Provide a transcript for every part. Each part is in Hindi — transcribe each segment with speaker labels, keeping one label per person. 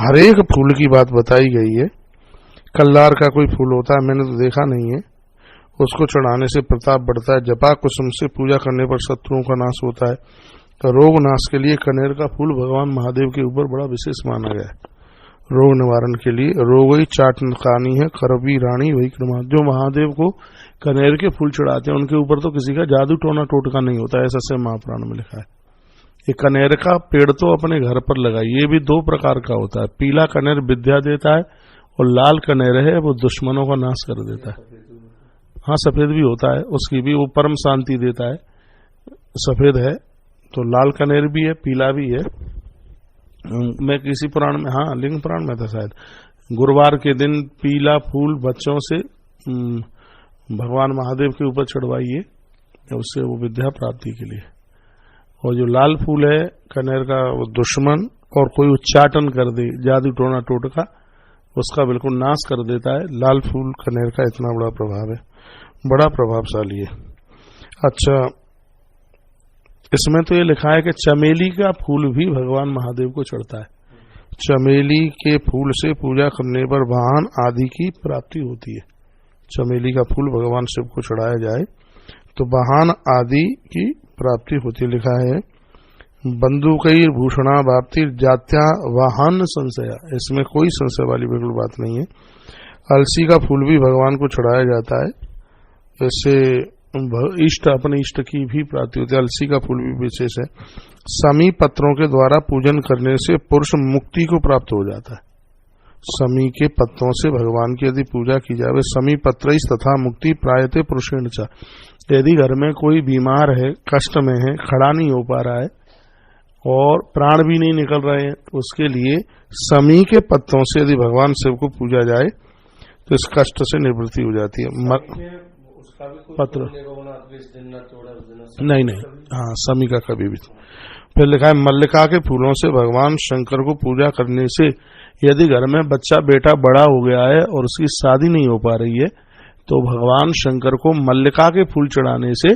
Speaker 1: हर एक फूल की बात बताई गई है। कल्लार का कोई फूल होता है, मैंने तो देखा नहीं है, उसको चढ़ाने से प्रताप बढ़ता है। जपा कुसुम से पूजा करने पर शत्रुओं का नाश होता है। तो रोग नाश के लिए कनेर का फूल भगवान महादेव के ऊपर बड़ा विशेष माना गया है। रोग निवारण के लिए रोगई चाटनकानी है करवी रानी वही क्रमा। जो महादेव को कनेर के फूल चढ़ाते हैं उनके ऊपर तो किसी का जादू टोना टोटका नहीं होता, ऐसा से महापुराण में लिखा है। ये कनेर का पेड़ तो अपने घर पर लगाइए। ये भी दो प्रकार का होता है, पीला कनेर विद्या देता है और लाल कनेर है वो दुश्मनों का नाश कर देता है। हाँ, सफेद भी होता है, उसकी भी वो परम शांति देता है। सफेद है तो लाल कनेर भी है, पीला भी है। मैं किसी पुराण में, हाँ लिंग पुराण में था शायद, गुरुवार के दिन पीला फूल बच्चों से भगवान महादेव के ऊपर चढ़वाइए, उससे वो विद्या प्राप्ति के लिए। और जो लाल फूल है कनेर का, वो दुश्मन और कोई उच्चाटन कर दे, जादू टोना टोटका, उसका बिल्कुल नाश कर देता है। लाल फूल कनेर का इतना बड़ा प्रभाव है, बड़ा प्रभावशाली है। अच्छा, इसमें तो ये लिखा है कि चमेली का फूल भी भगवान महादेव को चढ़ता है। चमेली के फूल से पूजा करने पर वाहन आदि की प्राप्ति होती है। चमेली का फूल भगवान शिव को चढ़ाया जाए तो वाहन आदि की प्राप्ति होती। लिखा है बंदूकई भूषणा वाप्ति जात्या वाहन संशया, इसमें कोई संशय वाली बिल्कुल बात नहीं है। अलसी का फूल भी भगवान को चढ़ाया जाता है, इससे इष्ट अपने इष्ट की भी प्राप्ति होती है। अलसी का फूल भी विशेष है। समी पत्रों के द्वारा पूजन करने से पुरुष मुक्ति को प्राप्त हो जाता है। समी के पत्रों से भगवान की यदि पूजा की जाए, समी पत्र तथा मुक्ति प्रायते पुरुषेण च। यदि घर में कोई बीमार है, कष्ट में है, खड़ा नहीं हो पा रहा है और प्राण भी नहीं निकल रहे हैं, उसके लिए समी के पत्तों से यदि भगवान शिव को पूजा जाए तो इस कष्ट से निवृत्ति हो जाती है। पत्र नहीं, हाँ समी का कभी भी। फिर लिखा है मल्लिका के फूलों से भगवान शंकर को पूजा करने से यदि घर में बच्चा बेटा बड़ा हो गया है और उसकी शादी नहीं हो पा रही है तो भगवान शंकर को मल्लिका के फूल चढ़ाने से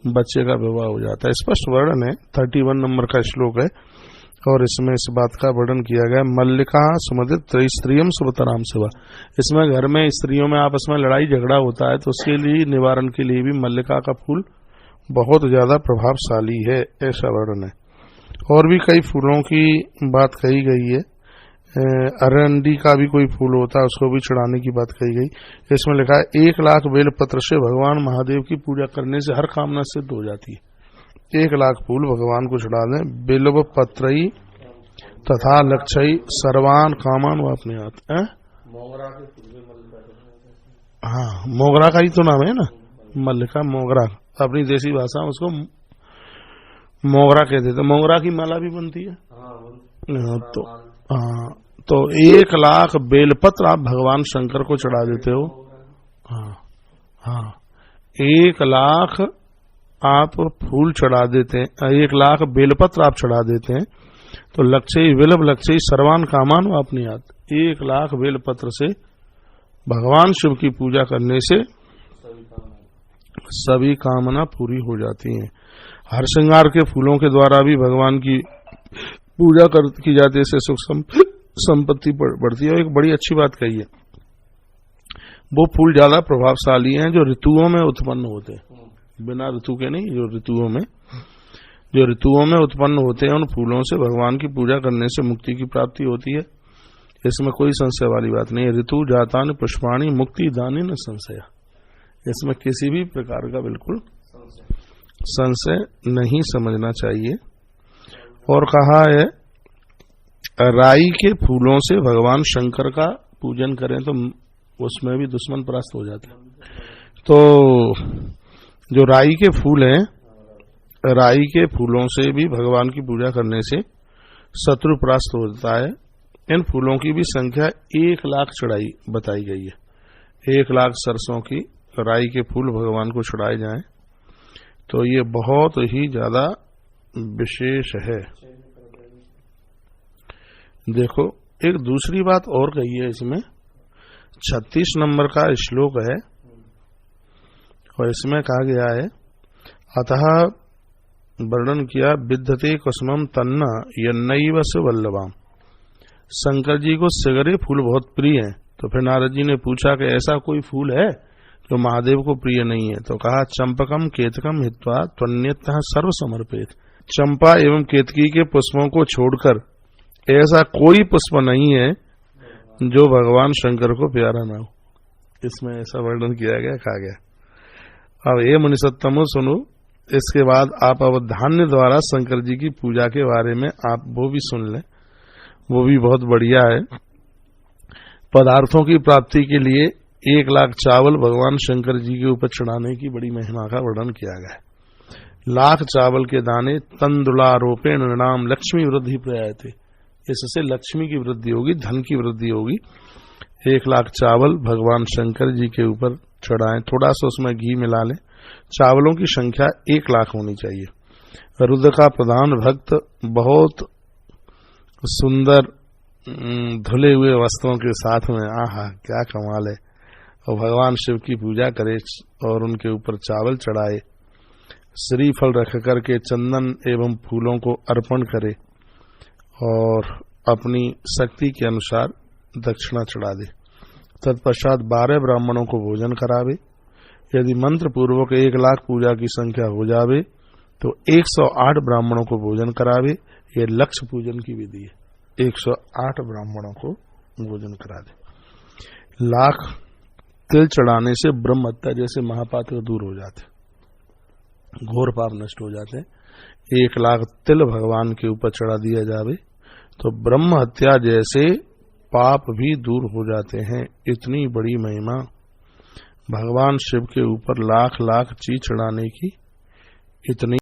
Speaker 1: बच्चे का विवाह हो जाता है। स्पष्ट वर्णन है, 31 नंबर का श्लोक है और इसमें इस बात का वर्णन किया गया। मल्लिका सुमदित त्रयस्त्रियम सुभतराम शिवा। इसमें घर में स्त्रियों में आपस में लड़ाई झगड़ा होता है तो उसके लिए निवारण के लिए भी मल्लिका का फूल बहुत ज्यादा प्रभावशाली है, ऐसा वर्णन है। और भी कई फूलों की बात कही गई है। अरंडी का भी कोई फूल होता है, उसको भी चढ़ाने की बात कही गई। इसमें लिखा है 1 लाख बेल पत्र से भगवान महादेव की पूजा करने से हर कामना सिद्ध हो जाती है। 1 लाख फूल भगवान को चढ़ा दें, बिल्व पत्रई तथा लक्षई सर्वान कामान व अपने हाथ। हाँ, मोगरा का ही तो नाम है ना, मल्लिका मोगरा, अपनी देसी भाषा उसको मोगरा कहते थे। मोगरा की माला भी बनती है। तो 1 लाख बेलपत्र आप भगवान शंकर को चढ़ा देते हो। हाँ, 1 लाख आप फूल चढ़ा देते हैं, 1 लाख बेलपत्र आप चढ़ा देते हैं तो लक्ष्य विलभ लक्ष्य सर्वान कामान व अपनी याद। 1 लाख बेलपत्र से भगवान शिव की पूजा करने से सभी कामना पूरी हो जाती हैं। हर श्रृंगार के फूलों के द्वारा भी भगवान की पूजा की जाती है, इससे सुख संपत्ति बढ़ती है। और एक बड़ी अच्छी बात कही है, वो फूल ज्यादा प्रभावशाली हैं जो ऋतुओं में उत्पन्न होते हैं, बिना ऋतु के नहीं, जो ऋतुओं में उत्पन्न होते हैं उन फूलों से भगवान की पूजा करने से मुक्ति की प्राप्ति होती है। इसमें कोई संशय वाली बात नहीं है। ऋतु जातान पुष्पाणी मुक्ति दानी न संशय, इसमें किसी भी प्रकार का बिल्कुल संशय नहीं समझना चाहिए। और कहा है राई के फूलों से भगवान शंकर का पूजन करें तो उसमें भी दुश्मन परास्त हो जाते हैं। तो जो राई के फूल हैं, राई के फूलों से भी भगवान की पूजा करने से शत्रु परास्त होता है। इन फूलों की भी संख्या 1 लाख चढ़ाई बताई गई है। 1 लाख सरसों की राई के फूल भगवान को चढ़ाए जाएं तो ये बहुत ही ज्यादा विशेष है। देखो एक दूसरी बात और कही है इसमें, 36 नंबर का श्लोक है और इसमें कहा गया है अतः वर्णन किया विद्यते कुसुमं तन्ना यन्नैव स वल्लभाम। शंकर जी को सिगरे फूल बहुत प्रिय हैं। तो फिर नारद जी ने पूछा कि ऐसा कोई फूल है जो महादेव को प्रिय नहीं है? तो कहा चंपकम केतकम हित्वा त्वन्यतः सर्व समर्पित। चंपा एवं केतकी के पुष्पों को छोड़कर ऐसा कोई पुष्प नहीं है जो भगवान शंकर को प्यारा ना हो। इसमें ऐसा वर्णन किया गया, कहा गया। अब ये मुनिसत्तमो सुनो, इसके बाद आप अवधान्य द्वारा शंकर जी की पूजा के बारे में आप वो भी सुन लें, वो भी बहुत बढ़िया है। पदार्थों की प्राप्ति के लिए 1 लाख चावल भगवान शंकर जी के ऊपर चढ़ाने की बड़ी महिमा का वर्णन किया गया है। 1 लाख चावल के दाने तंदुलारोपेण नाम लक्ष्मी वृद्धि प्रयाते, इससे लक्ष्मी की वृद्धि होगी, धन की वृद्धि होगी। 1 लाख चावल भगवान शंकर जी के ऊपर चढ़ाएं, थोड़ा सा उसमें घी मिला लें। चावलों की संख्या 1 लाख होनी चाहिए। रुद्र का प्रधान भक्त बहुत सुंदर धुले हुए वस्त्रों के साथ में, आहा क्या कमाल है, और भगवान शिव की पूजा करे और उनके ऊपर चावल चढ़ाए, श्रीफल रख करके चंदन एवं फूलों को अर्पण करे और अपनी शक्ति के अनुसार दक्षिणा चढ़ा दे। तत्पश्चात 12 ब्राह्मणों को भोजन करावे। यदि मंत्र पूर्वक 1 लाख पूजा की संख्या हो जावे तो 108 ब्राह्मणों को भोजन करावे। यह लक्ष्य पूजन की विधि है। 108 ब्राह्मणों को भोजन करा दे। 1 लाख तिल चढ़ाने से ब्रह्म हत्या जैसे महापाप दूर हो जाते, घोर पाप नष्ट हो जाते। 1 लाख तिल भगवान के ऊपर चढ़ा दिया जावे तो ब्रह्म हत्या जैसे पाप भी दूर हो जाते हैं। इतनी बड़ी महिमा भगवान शिव के ऊपर 1 लाख चीज चढ़ाने की, इतनी